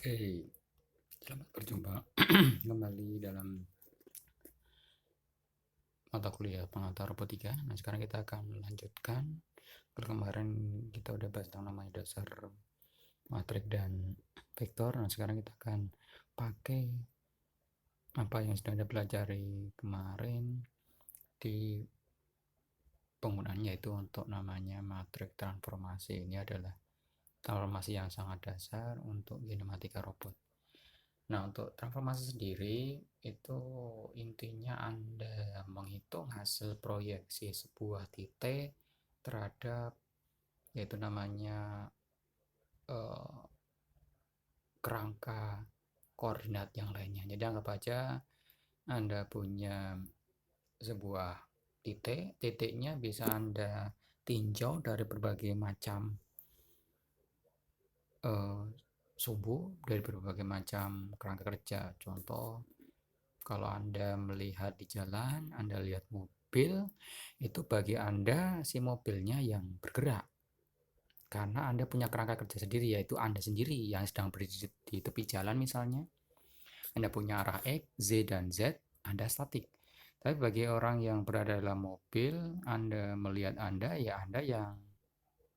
Oke, selamat berjumpa kembali dalam mata kuliah pengantar robotika. Nah, sekarang kita akan melanjutkan. Kalau kemarin kita udah bahas tentang namanya dasar matrik dan vektor. Nah, sekarang kita akan pakai apa yang sudah Anda pelajari kemarin di penggunaannya, itu untuk namanya matrik transformasi. Ini adalah transformasi yang sangat dasar untuk kinematika robot. Nah, untuk transformasi sendiri itu intinya Anda menghitung hasil proyeksi sebuah titik terhadap, yaitu namanya eh, kerangka koordinat yang lainnya. Jadi anggap aja Anda punya sebuah titiknya bisa Anda tinjau dari berbagai macam eh, sumbu, dari berbagai macam kerangka kerja. Contoh, kalau Anda melihat di jalan, Anda lihat mobil, itu bagi Anda si mobilnya yang bergerak. Karena Anda punya kerangka kerja sendiri, yaitu Anda sendiri yang sedang berdiri di tepi jalan misalnya. Anda punya arah X, Z, dan Z, Anda statik. Tapi bagi orang yang berada dalam mobil, Anda melihat Anda, ya Anda yang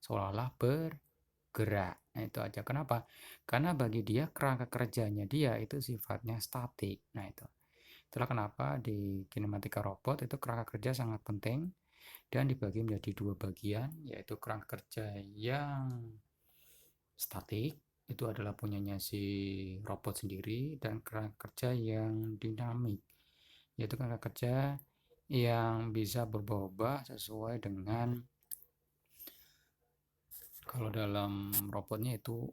seolah-olah bergerak. Nah, itu aja. Kenapa? Karena bagi dia kerangka kerjanya dia itu sifatnya statik. Nah, itu. Itulah kenapa di kinematika robot itu kerangka kerja sangat penting dan dibagi menjadi dua bagian, yaitu kerangka kerja yang statik, itu adalah punyanya si robot sendiri, dan kerangka kerja yang dinamik, yaitu kerangka kerja yang bisa berubah-ubah sesuai dengan, kalau dalam robotnya itu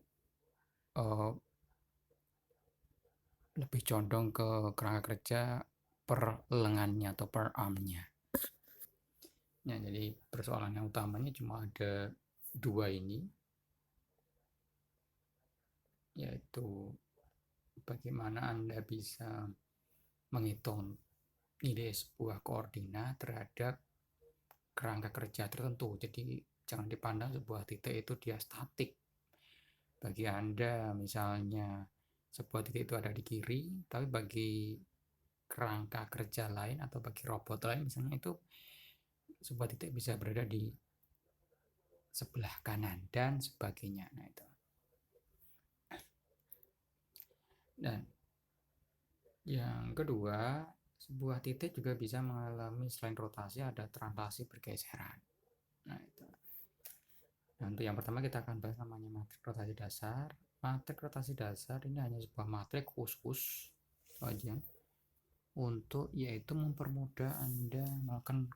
uh, lebih condong ke kerangka kerja per lengannya atau per armnya. Ya, jadi persoalan yang utamanya cuma ada dua ini, yaitu bagaimana Anda bisa menghitung nilai sebuah koordinat terhadap kerangka kerja tertentu. Jadi jangan dipandang sebuah titik itu dia statik. Bagi Anda misalnya sebuah titik itu ada di kiri, tapi bagi kerangka kerja lain atau bagi robot lain misalnya itu sebuah titik bisa berada di sebelah kanan dan sebagainya. Nah, itu. Dan yang kedua, sebuah titik juga bisa mengalami selain rotasi ada translasi pergeseran. Nah, itu. Dan untuk yang pertama kita akan bahas namanya matrik rotasi dasar. Matrik rotasi dasar ini hanya sebuah matrik khusus saja untuk yaitu mempermudah Anda melakukan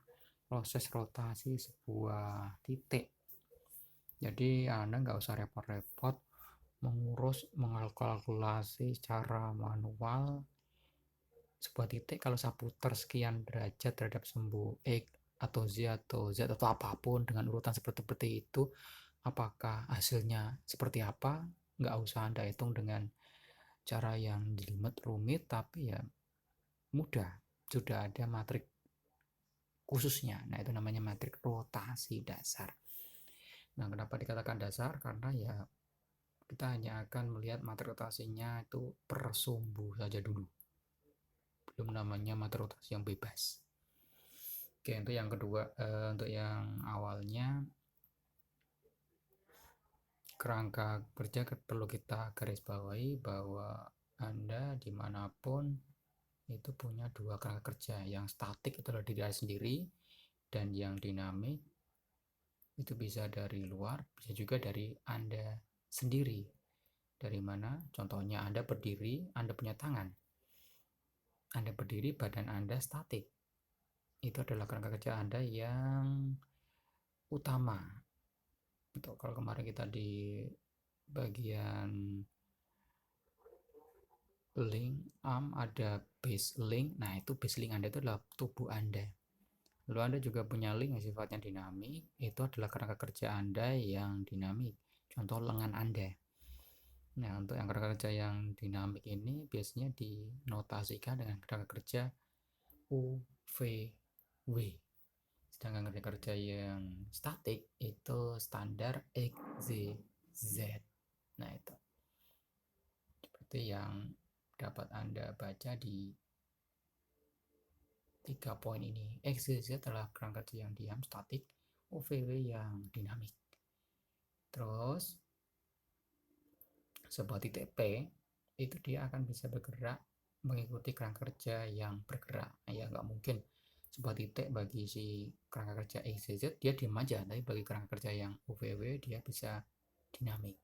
proses rotasi sebuah titik. Jadi Anda nggak usah repot-repot mengurus mengalkulasi secara manual sebuah titik. Kalau saya putar sekian derajat terhadap sumbu X atau Z atau apapun dengan urutan seperti itu, apakah hasilnya seperti apa, nggak usah Anda hitung dengan cara yang jelimet rumit, tapi ya mudah, sudah ada matrik khususnya. Nah, itu namanya matrik rotasi dasar. Nah, kenapa dikatakan dasar? Karena ya kita hanya akan melihat matrik rotasinya itu per sumbu saja dulu, belum namanya matrik rotasi yang bebas. Oke, untuk yang kedua, untuk yang awalnya kerangka kerja perlu kita garis bawahi bahwa Anda dimanapun itu punya dua kerangka kerja. Yang statik itu adalah diri sendiri, dan yang dinamik itu bisa dari luar, bisa juga dari Anda sendiri. Dari mana? Contohnya Anda berdiri, Anda punya tangan. Anda berdiri, badan Anda statik. Itu adalah kerangka kerja Anda yang utama. Untuk kalau kemarin kita di bagian link arm ada base link. Nah, itu base link Anda itu adalah tubuh Anda. Lalu Anda juga punya link yang sifatnya dinamik. Itu adalah kerangka kerja Anda yang dinamik. Contoh lengan Anda. Nah, untuk yang kerangka kerja yang dinamik ini biasanya dinotasikan dengan kerangka kerja UVW. Sedangkan kerangka kerja yang statik itu standar XZZ. Nah, itu. Itu yang dapat Anda baca di 3 poin ini. X, Y, Z adalah kerangka kerja yang diam, statik, OVW yang dinamik. Terus sebuah titik P itu dia akan bisa bergerak mengikuti kerangka kerja yang bergerak. Ya nggak mungkin sebuah titik bagi si kerangka kerja X, Y, Z dia diam aja, tapi bagi kerangka kerja yang OVW dia bisa dinamik.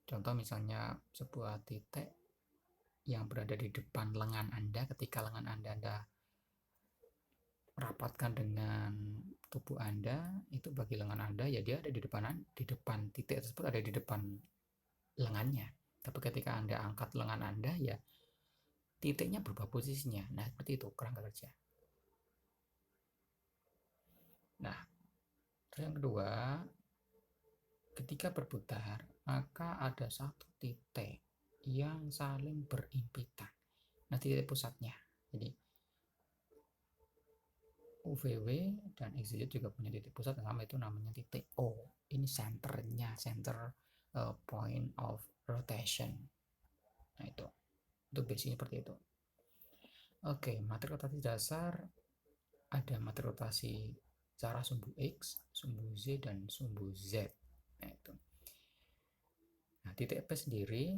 Contoh misalnya sebuah titik yang berada di depan lengan Anda, ketika lengan Anda rapatkan dengan tubuh Anda, itu bagi lengan Anda ya dia ada di depan titik tersebut, ada di depan lengannya. Tapi ketika Anda angkat lengan Anda ya titiknya berubah posisinya. Nah, seperti itu kerangka kerja. Nah, terus yang kedua, ketika berputar maka ada satu titik yang saling berimpitan. Nah, titik pusatnya. Jadi UVW dan XZ juga punya titik pusat yang sama, itu namanya titik O. Ini centernya, center point of rotation. Nah, itu basicnya seperti itu. Oke, materi rotasi dasar ada materi rotasi secara sumbu X, sumbu Z, dan sumbu Z. Nah, itu. Nah, titik P sendiri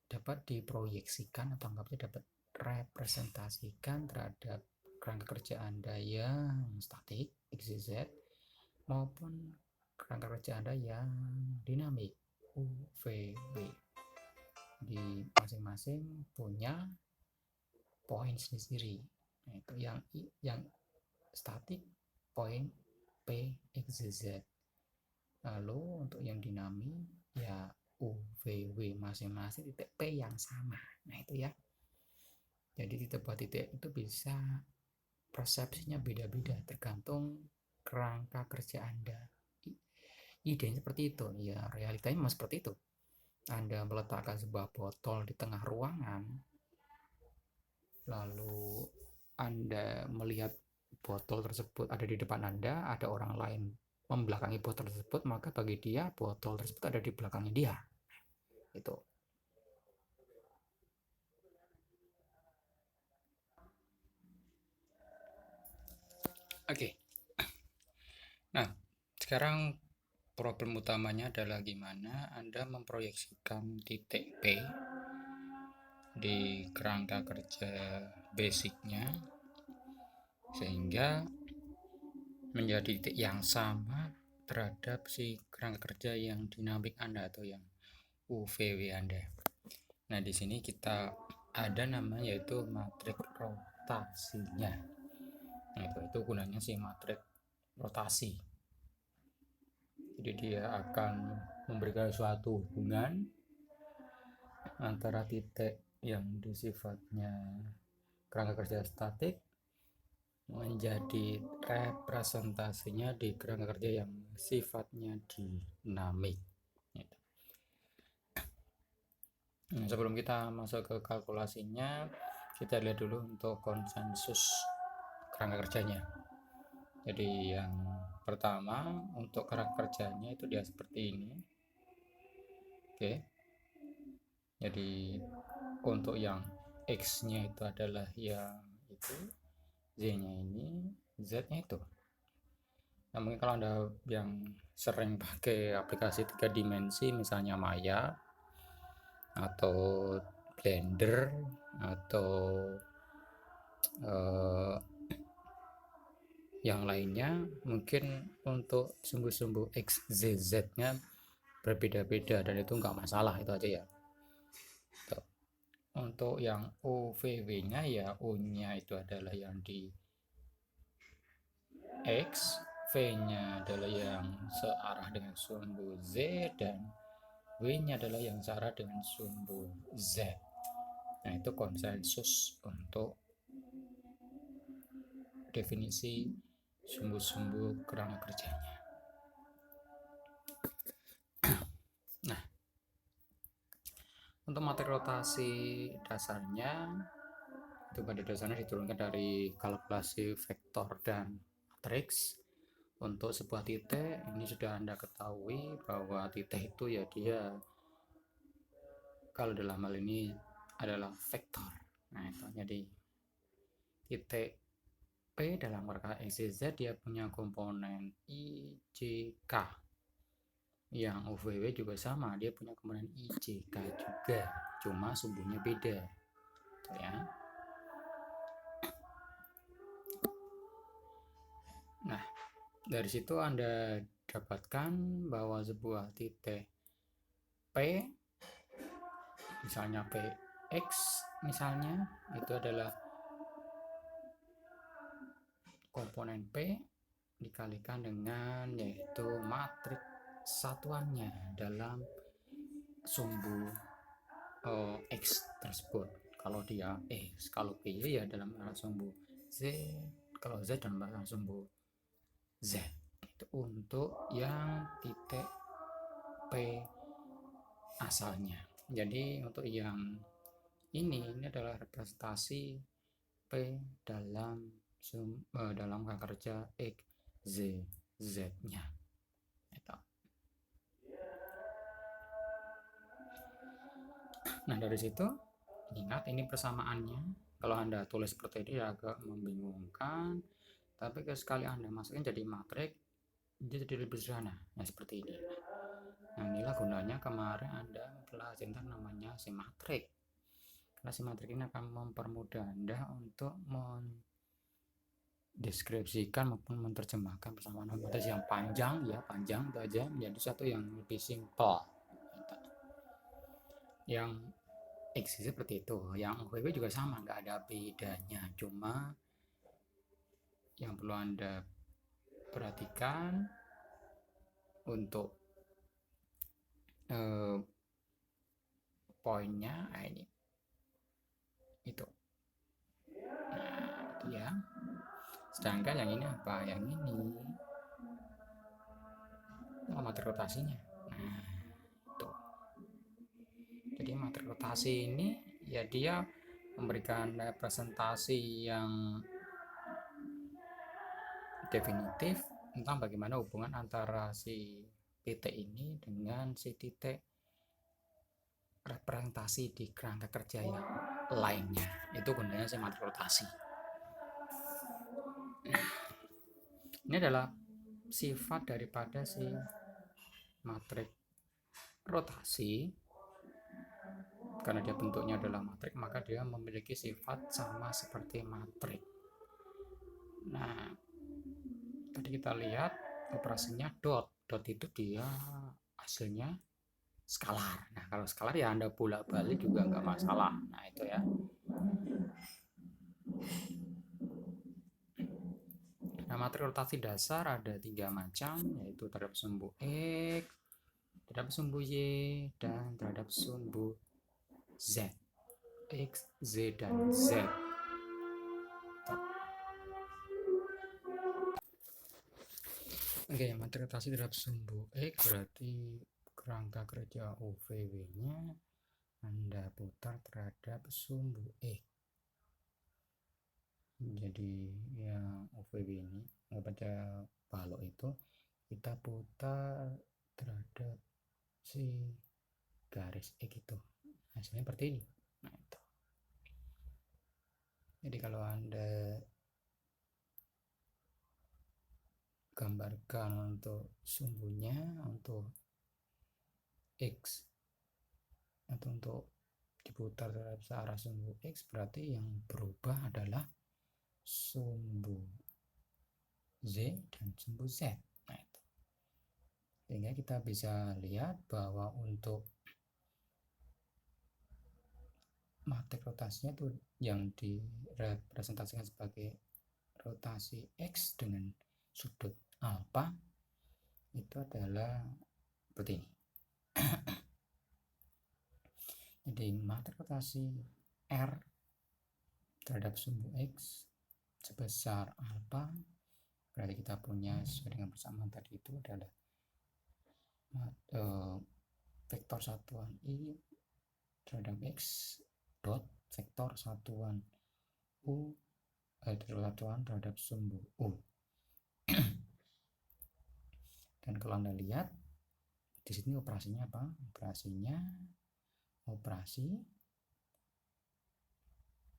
dapat diproyeksikan atau anggapnya dapat representasikan terhadap kerangka kerja Anda yang statik XZ maupun kerangka kerja Anda yang dinamik UVW. Di masing-masing punya poin sendiri. Nah, itu yang statik poin P XZ. Lalu untuk yang dinamik ya UVW, masing-masing titik P yang sama. Nah, itu ya. Jadi titik itu bisa persepsinya beda-beda tergantung kerangka kerja Anda. Idenya seperti itu, ya realitanya memang seperti itu. Anda meletakkan sebuah botol di tengah ruangan, lalu Anda melihat botol tersebut ada di depan Anda, ada orang lain membelakangi botol tersebut, maka bagi dia botol tersebut ada di belakangnya dia. Itu. Oke. Nah, sekarang problem utamanya adalah gimana Anda memproyeksikan titik P di kerangka kerja basicnya sehingga menjadi titik yang sama terhadap si kerangka kerja yang dinamik Anda atau yang UVW Anda. Nah, di sini kita ada namanya yaitu matriks rotasinya. Nah, itu gunanya si matriks rotasi. Jadi dia akan memberikan suatu hubungan antara titik yang sifatnya kerangka kerja statik menjadi representasinya di kerangka kerja yang sifatnya dinamik. Nah, sebelum kita masuk ke kalkulasinya, kita lihat dulu untuk konsensus kerangka kerjanya. Jadi yang pertama untuk kerangka kerjanya itu dia seperti ini. Oke. Jadi untuk yang X-nya itu adalah yang itu, Z-nya ini, Z-nya itu. Nah, mungkin kalau Anda yang sering pakai aplikasi 3 dimensi misalnya Maya atau Blender atau yang lainnya, mungkin untuk sumbu-sumbu X, Z, Z-nya berbeda-beda dan itu nggak masalah, itu aja ya. Tuh. Untuk yang OVW-nya ya O-nya itu adalah yang di X, V-nya adalah yang searah dengan sumbu Z, dan W-nya adalah yang searah dengan sumbu Z. Nah, itu konsensus untuk definisi sumbu-sumbu kerangka kerjanya. Nah, untuk materi rotasi dasarnya itu pada dasarnya diturunkan dari kalkulasi vektor dan matriks. Untuk sebuah titik ini sudah Anda ketahui bahwa titik itu ya dia kalau dalam hal ini adalah vektor. Nah itu jadi titik P dalam kerangka X, Y, Z dia punya komponen I, J, K. Yang UVW juga sama, dia punya komponen I, J, K juga, cuma sumbunya beda. Tuh ya. Nah, dari situ Anda dapatkan bahwa sebuah titik P, misalnya Px misalnya, itu adalah komponen P dikalikan dengan yaitu matriks satuannya dalam sumbu X tersebut. Kalau dia X, kalau P ya dalam sumbu Z, kalau Z dalam sumbu Z. Itu untuk yang titik P asalnya. Jadi untuk yang ini adalah representasi P dalam dalam kerja X, Z, Z-nya. Nah dari situ ingat ini persamaannya. Kalau Anda tulis seperti ini ya agak membingungkan, tapi sekali Anda masukin jadi matriks dia jadi lebih sederhana. Nah seperti ini. Nah inilah gunanya kemarin Anda mempelajari namanya simetrik. Karena simetrik ini akan mempermudah Anda untuk mendeskripsikan maupun menerjemahkan persamaan matris yang panjang ya, panjang itu aja menjadi satu yang lebih simpel. Yang X seperti itu, yang UVB juga sama, nggak ada bedanya, cuma yang perlu Anda perhatikan untuk poinnya ini itu. Nah itu ya. Sedangkan yang ini apa? Yang ini materi rotasinya. Nah itu. Jadi materi rotasi ini ya dia memberikan representasi yang definitif tentang bagaimana hubungan antara si titik ini dengan si titik representasi di kerangka kerja yang lainnya. Itu gunanya si materi rotasi. Nah, ini adalah sifat daripada si matriks rotasi. Karena dia bentuknya adalah matriks, maka dia memiliki sifat sama seperti matriks. Nah, tadi kita lihat operasinya dot. Dot itu dia hasilnya skalar. Nah, kalau skalar ya Anda bolak-balik juga nggak masalah. Nah, itu ya. Nah, materi rotasi dasar ada 3 macam, yaitu terhadap sumbu X, terhadap sumbu Y, dan terhadap sumbu Z. X, Z, dan Z. Oke, materi rotasi terhadap sumbu X berarti kerangka kerja UVW-nya Anda putar terhadap sumbu X. Jadi yang UVW ini pada balok itu kita putar terhadap si garis X itu, hasilnya seperti ini. Nah itu. Jadi kalau Anda gambarkan untuk sumbunya, untuk X atau untuk diputar terhadap searah sumbu X, berarti yang berubah adalah sumbu Z dan sumbu Z. Nah itu. Sehingga kita bisa lihat bahwa untuk matriks rotasinya itu yang direpresentasikan sebagai rotasi X dengan sudut alfa itu adalah seperti ini. Jadi matriks rotasi R terhadap sumbu X sebesar alfa, berarti kita punya sesuai dengan persamaan tadi itu adalah vektor satuan I terhadap X dot vektor satuan U satuan terhadap sumbu U. Dan kalau Anda lihat di sini operasinya apa? Operasinya operasi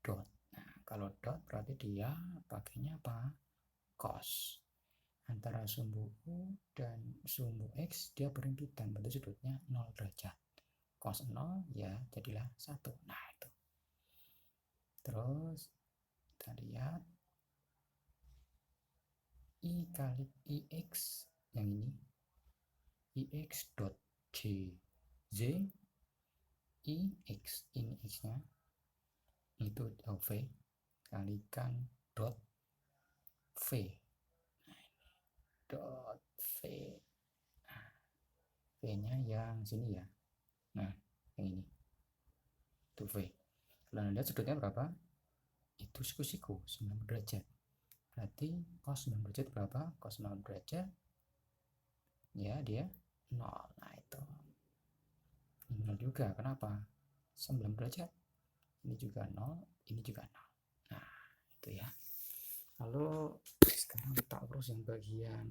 dot. Nah, kalau dot berarti dia pakainya apa? Cos. Antara sumbu U dan sumbu X dia berhimpitan, berarti sudutnya 0 derajat. Cos 0 ya jadilah 1. Nah, itu. Terus kita lihat I kali IX yang ini. IX dot J Z IX, ini X-nya itu V kalikan dot V. Dot V. Nah, V-nya yang sini ya. Nah, yang ini. Itu V. Kalau Anda lihat sudutnya berapa? Itu siku-siku 90 derajat. Berarti cos 90 derajat berapa? Cos 90 derajat ya dia 0. Nah, itu. Ini 0 juga. Kenapa? 90 derajat. Ini juga 0, ini juga 0. Nah, itu ya. Lalu sekarang kita urus yang bagian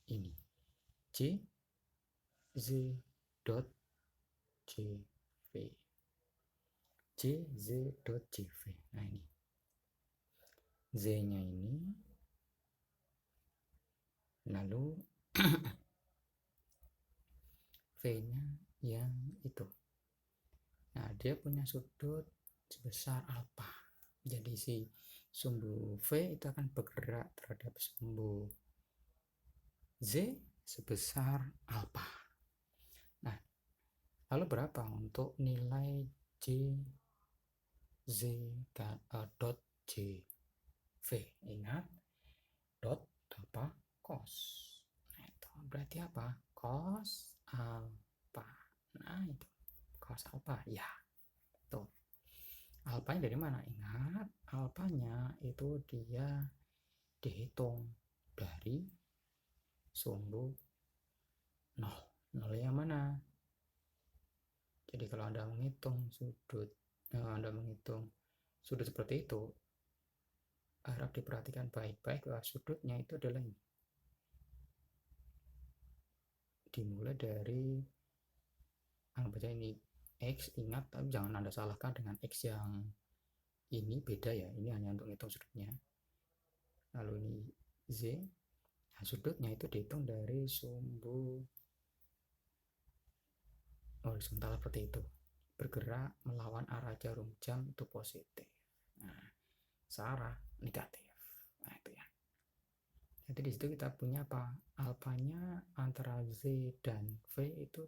ini. C Z dot JV. JZ dot JV. Nah, ini. Z-nya ini. Lalu V-nya yang itu. Nah, dia punya sudut sebesar alfa. Jadi si sumbu V itu akan bergerak terhadap sumbu Z sebesar alfa. Nah, lalu berapa untuk nilai JZ dot JV? Ingat, dot apa? Cos. Nah, itu berarti apa? Cos alfa. Nah, itu cos alfa ya. Tuh. Alfanya dari mana? Ingat, alfanya itu dia dihitung dari sumbu 0. 0 yang mana? Jadi kalau Anda menghitung sudut, seperti itu, harap diperhatikan baik-baik bahwa sudutnya itu adalah ini. Dimulai dari anggap saja ini X, ingat, tapi jangan Anda salahkan dengan X yang ini beda ya, ini hanya untuk hitung sudutnya. Lalu ini Z, nah sudutnya itu dihitung dari sumbu horizontal seperti itu, bergerak melawan arah jarum jam itu positif. Nah, searah negatif. Nah, itu ya. Jadi di situ kita punya apa? Alfanya antara Z dan V itu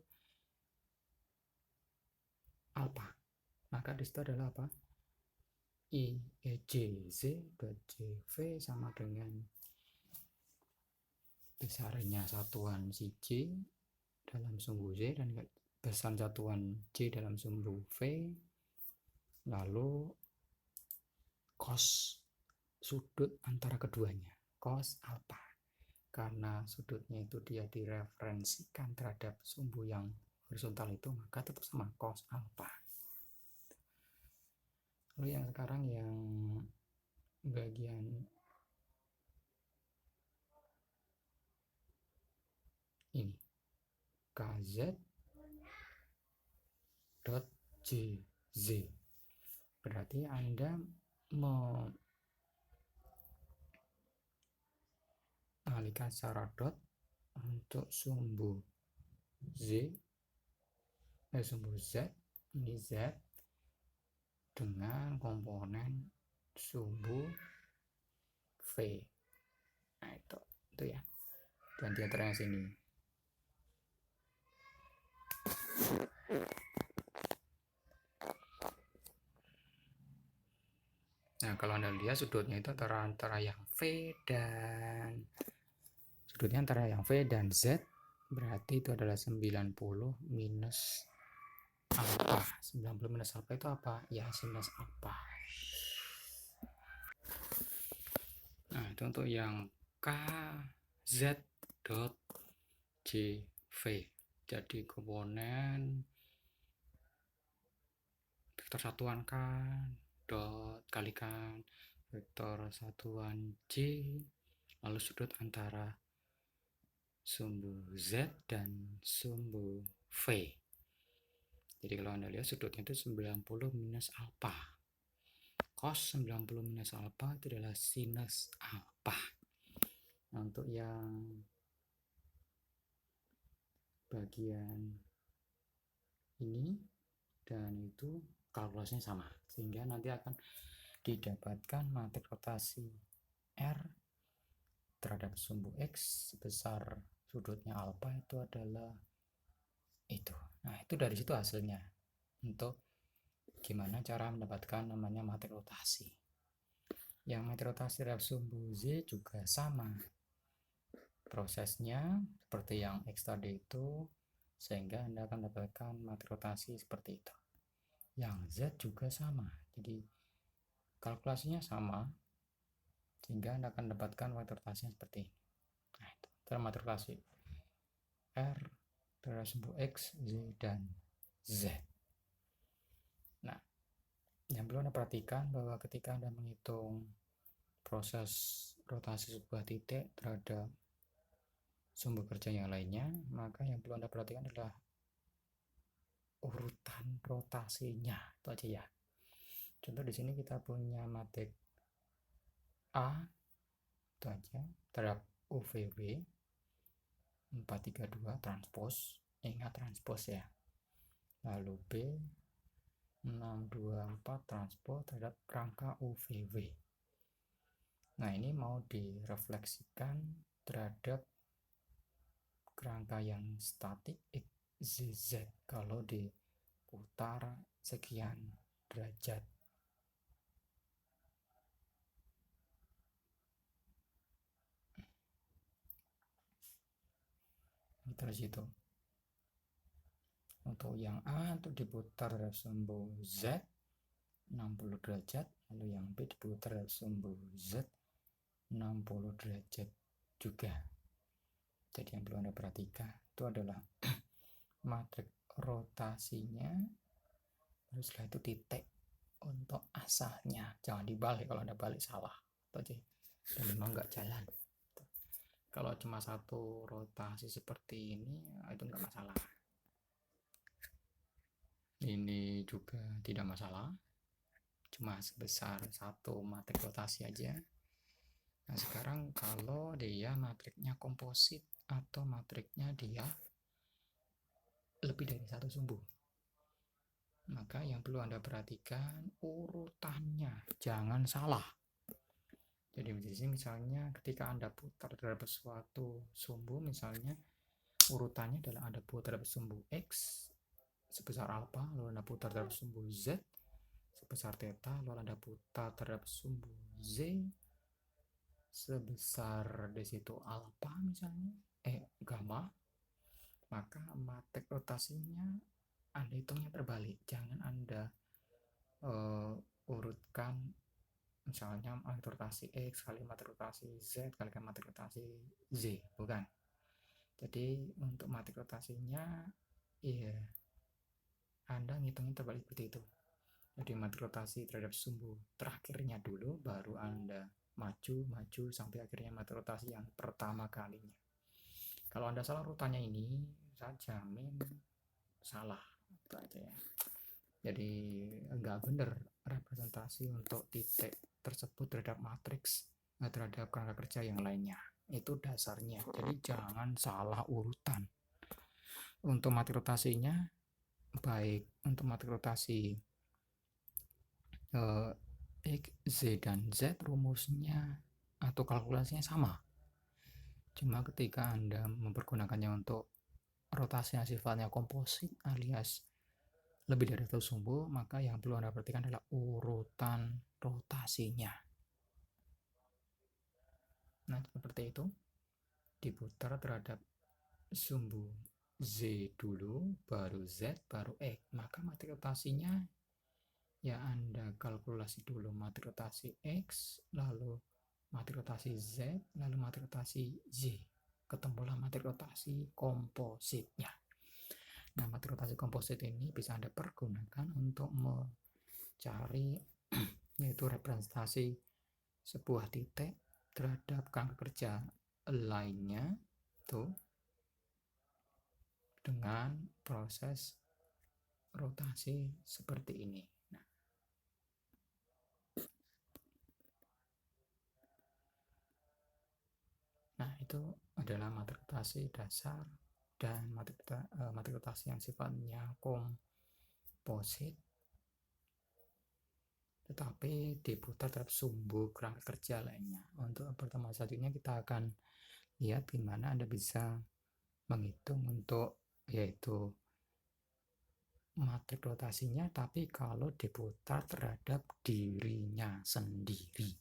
alfa. Maka di situ adalah apa? JZ dot JV sama dengan besarnya satuan si J dalam sumbu Z dan besar satuan J dalam sumbu V, lalu cos sudut antara keduanya, cos alfa. Karena sudutnya itu dia direferensikan terhadap sumbu yang horizontal itu, maka tetap sama, cos alfa. Lalu yang sekarang yang bagian ini, KZ dot JZ. Berarti Anda mengalihkan secara dot untuk sumbu sumbu Z, ini Z dengan komponen sumbu V. Nah, itu ya. Dan di antaranya sini. Nah, kalau Anda lihat sudutnya itu antara yang V dan sudutnya antara yang V dan Z, berarti itu adalah 90 minus alfa. 90 minus alfa itu apa? Ya, sinus alfa. Nah, itu untuk yang KZ dot JV. Jadi komponen vektor satuan K dot kalikan vektor satuan J, lalu sudut antara sumbu Z dan sumbu V. Jadi kalau Anda lihat sudutnya itu 90 minus alfa. Cos 90 minus alfa itu adalah sinus alfa. Nah, untuk yang bagian ini dan itu kalkulasinya sama, sehingga nanti akan didapatkan matrik rotasi R terhadap sumbu X sebesar sudutnya alfa itu adalah itu. Nah, itu dari situ hasilnya untuk gimana cara mendapatkan namanya matrik rotasi. Yang matrik rotasi terhadap sumbu Z juga sama prosesnya seperti yang X tadi itu, sehingga Anda akan mendapatkan matrik rotasi seperti itu. Yang Z juga sama, jadi kalkulasinya sama, sehingga Anda akan mendapatkan matrik rotasinya seperti ini. Nah, itu matrik rotasi R terhadap sumbu X, Y, dan Z. Nah, yang perlu Anda perhatikan bahwa ketika Anda menghitung proses rotasi sebuah titik terhadap sumber kerja yang lainnya, maka yang perlu Anda perhatikan adalah urutan rotasinya. Itu aja ya. Contoh di sini kita punya matrik A, itu aja, terhadap UVW 432 transpos, ingat transpos ya. Lalu B 624 transpos terhadap rangka UVW. Nah, ini mau direfleksikan terhadap kerangka yang statik XZ kalau diputar sekian derajat. Terus itu untuk yang A untuk diputar dari sumbu Z 60 derajat, lalu yang B diputar dari sumbu Z 60 derajat juga. Jadi yang perlu Anda perhatikan itu adalah matrik rotasinya, terus setelah itu titik untuk asalnya. Jangan dibalik, kalau Anda balik salah. Jadi memang nggak jalan. Kalau cuma satu rotasi seperti ini, itu nggak masalah. Ini juga tidak masalah, cuma sebesar satu matrik rotasi aja. Nah, sekarang kalau dia matriknya komposit atau matriknya dia lebih dari satu sumbu, maka yang perlu Anda perhatikan urutannya, jangan salah. Jadi di sini misalnya ketika Anda putar terhadap suatu sumbu, misalnya urutannya adalah Anda putar terhadap sumbu X sebesar alfa, lalu Anda putar terhadap sumbu Z sebesar theta, lalu Anda putar terhadap sumbu Z sebesar di situ alfa misalnya, gamma, maka matrik rotasinya Anda hitungnya terbalik. Jangan Anda urutkan misalnya matrik rotasi X kali matrik rotasi Z kali matrik rotasi Z, bukan. Jadi untuk matrik rotasinya ya Anda ngitungnya terbalik seperti itu. Jadi matrik rotasi terhadap sumbu terakhirnya dulu, baru Anda maju sampai akhirnya matrik rotasi yang pertama kalinya. Kalau Anda salah urutannya ini, saya jamin salah. Itu aja ya. Jadi enggak benar representasi untuk titik tersebut terhadap matriks, terhadap kerangka kerja yang lainnya. Itu dasarnya. Jadi jangan salah urutan. Untuk matrik rotasinya, baik untuk matrik rotasi X, Z, dan Z rumusnya atau kalkulasinya sama. Cuma ketika Anda mempergunakannya untuk rotasi yang sifatnya komposit alias lebih dari satu sumbu, maka yang perlu Anda perhatikan adalah urutan rotasinya. Nah, seperti itu. Diputar terhadap sumbu Z dulu, baru Z, baru X. Maka matrik rotasinya ya Anda kalkulasi dulu matrik rotasi X, lalu matrik rotasi Z, lalu matrik rotasi Z. Ketemulah matrik rotasi kompositnya. Nah, matrik rotasi komposit ini bisa Anda pergunakan untuk mencari yaitu representasi sebuah titik terhadap kerangka kerja lainnya tuh dengan proses rotasi seperti ini. Nah, itu adalah materi rotasi dasar dan materi rotasi yang sifatnya komposit, tetapi diputar terhadap sumbu kerangka kerja lainnya. Untuk pertemuan selanjutnya kita akan lihat gimana Anda bisa menghitung untuk yaitu materi rotasinya, tapi kalau diputar terhadap dirinya sendiri.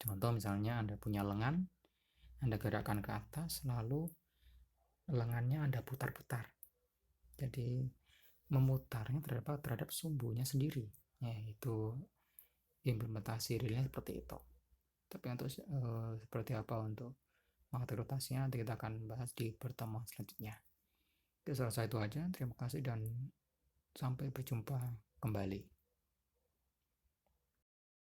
Contoh misalnya Anda punya lengan, Anda gerakkan ke atas, lalu lengannya Anda putar-putar. Jadi memutarnya terhadap sumbunya sendiri, yaitu implementasi realnya seperti itu. Tapi untuk seperti apa untuk materi rotasinya nanti kita akan bahas di pertemuan selanjutnya. Oke, selesai itu aja. Terima kasih dan sampai berjumpa kembali.